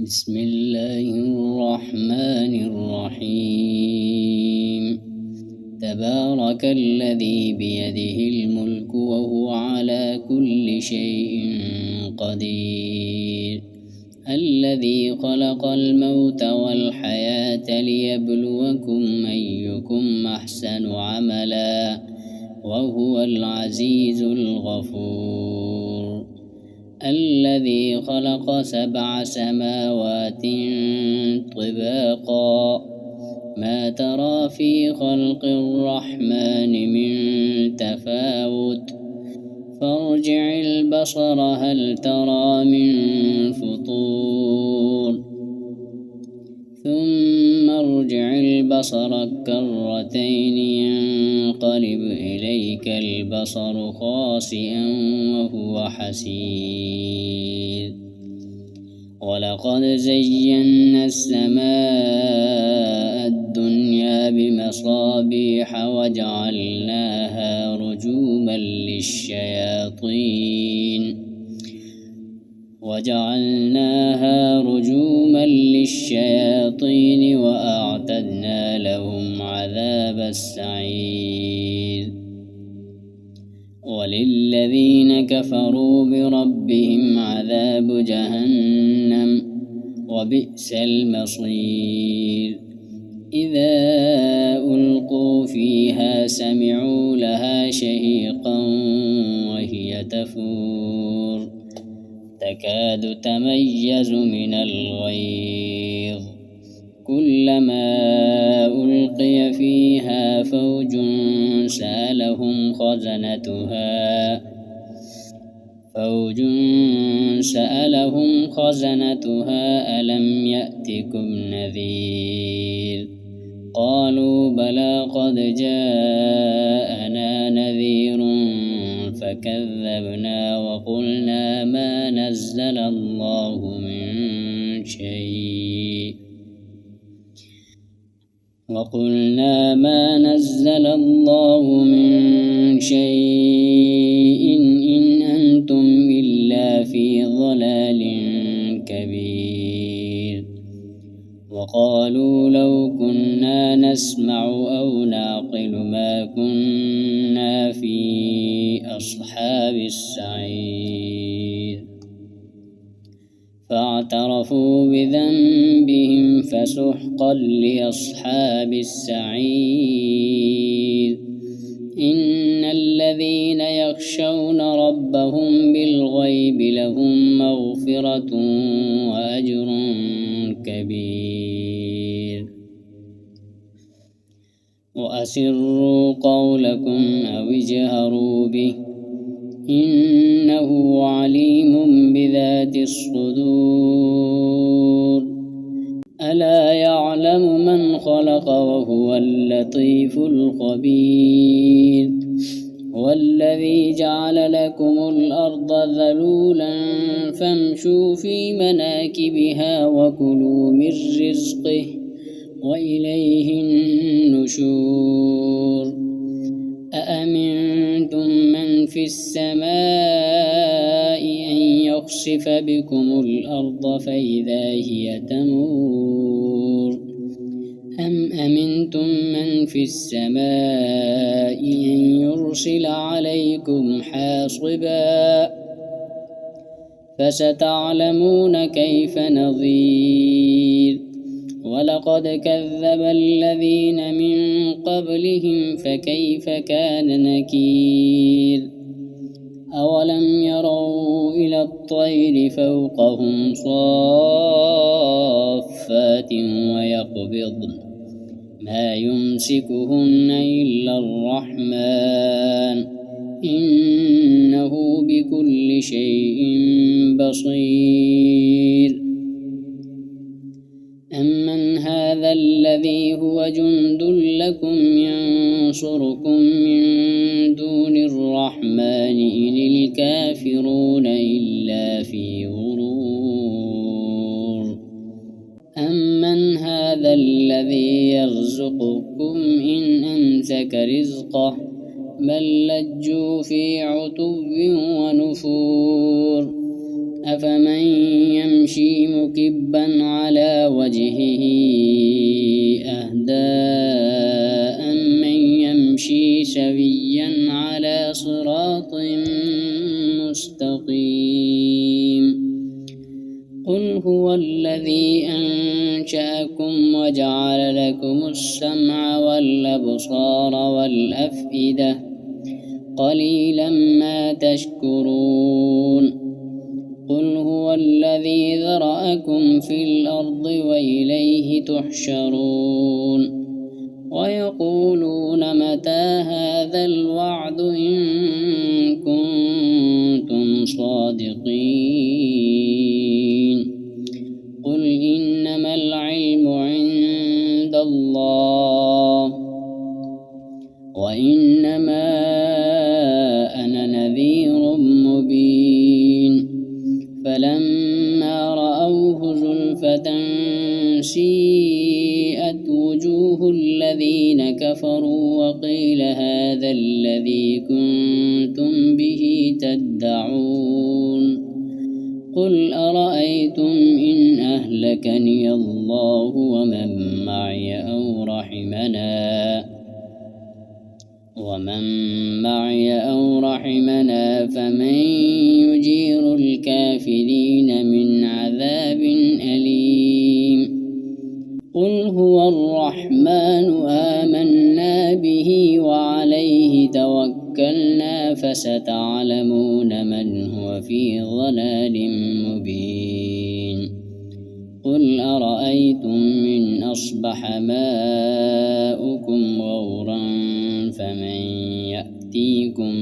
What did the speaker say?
بسم الله الرحمن الرحيم. تبارك الذي بيده الملك وهو على كل شيء قدير، الذي خلق الموت والحياة ليبلوكم أيكم أحسن عملا وهو العزيز الغفور. الذي خلق 7 سماوات طباقا، ما ترى في خلق الرحمن من تفاوت، فارجع البصر هل ترى من فطور، ثم ارجع البصر كرتين ينقلب إليك البصر خاسئا وهو حسير. ولقد زينا السماء الدنيا بمصابيح وجعلناها رجوما للشياطين وأعتدنا لهم عذاب السعير. وللذين كفروا بربهم عذاب جهنم وبئس المصير. إذا ألقوا فيها سمعوا لها شهيقا وهي تفور، تكاد تميز من الغيظ، كلما ألقي فيها فوج سألهم خزنتها ألم يأتكم نذير؟ قالوا بلى قد جاءنا نذير فكذبنا وقلنا ما نزل الله من شيء إن أنتم إلا في ضلال كبير. وقالوا لو كنا نسمع أو نعقل ما كنا في أصحاب السعير. فاعترفوا بذنبهم فسحقا لأصحاب السعير. إن الذين يخشون ربهم بالغيب لهم مغفرة وأجر كبير. وأسروا قولكم أو اجهروا به إنه عليم بذات الصدور. ألا يعلم من خلق وهو اللطيف الخبير. والذي جعل لكم الأرض ذلولا فامشوا في مناكبها وكلوا من رزقه وإليه النشور. أأمنتم من في السماء أن يخسف بكم الأرض فإذا هي تمور، أم أمنتم من في السماء أن يرسل عليكم حاصبا، فستعلمون كيف نظير. ولقد كذب الذين من قبلهم فكيف كان نكير. أولم يروا إلى الطير فوقهم صافات ويقبضن ما يمسكهن إلا الرحمن إنه بكل شيء بصير. أمن هذا الذي هو جند لكم ينصركم من دون الرحمن إن الكافرون إلا في غرور. أمن هذا الذي يرزقكم إن أمسك رزقه بل لجوا في عتو ونفور. أفمن يمشي يمشي مكبا على وجهه أهدى من يمشي سويا على صراط مستقيم قل هو الذي أنشأكم وجعل لكم السمع والأبصار والأفئدة قليلا ما تشكرون قل هو الذي ذرأكم في الأرض وإليه تحشرون ويقولون متى هذا الوعد إن كنتم صادقين قل إنما العلم عند الله وإنما أنا نذير مبين فلما رأوه زلفة سيئت وجوه الذين كفروا وقيل هذا الذي كنتم به تدعون قل أرأيتم إن أهلكني الله ومن معي أو رحمنا فمن يجير الكافرين من عذاب أليم قل هو الرحمن آمنا به وعليه توكلنا فستعلمون من هو في ضلال مبين قل أرأيتم إن أصبح ماؤكم غورا فمن يأتيكم